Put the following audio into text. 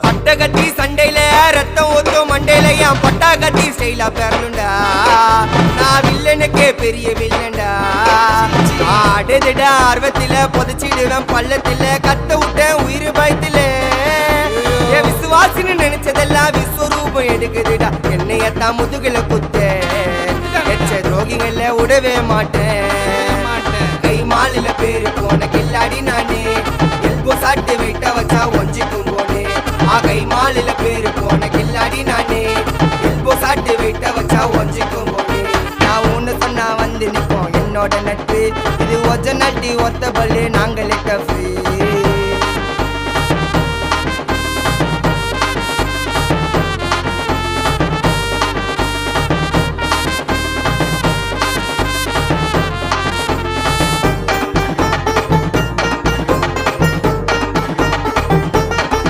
பட்டகத்தி சண்டையில ரத்தம் ஊத்தும் மண்டையில என் பட்டாகத்தி ஸ்டைலா பெறணுண்டா. நான் வில்லனுக்கே பெரிய வில்லன்டா. ஆடுதுட ஆர்வத்தில புதைச்சிடுவேன் பள்ளத்தில கத்த விட்டேன் உயிர் பயத்தில. என் விசுவாசின்னு நினைச்சதெல்லாம் விஸ்வரூபம் எடுக்குதுடா. என்னையத்தான் முதுகுல குத்த எச்ச துரோகிகள விடவே மாட்டேன். கை மாலில பேரு போன கில்லாடி நானே. எல்போ சாட்டு விட்ட வச்சா ஒஞ்சிக்கும் போனே. கை மாலில பேரு போன கில்லாடி நானே. எல்போ சாட்டு விட்ட வச்சா ஒஞ்சிக்கும் போனே. நான் ஒண்ணு சொன்னா வந்து நிப்போம் என்னோட நட்பு. இது ஒஜ நட்டி ஒத்த பல்லு நாங்களே டஃபு.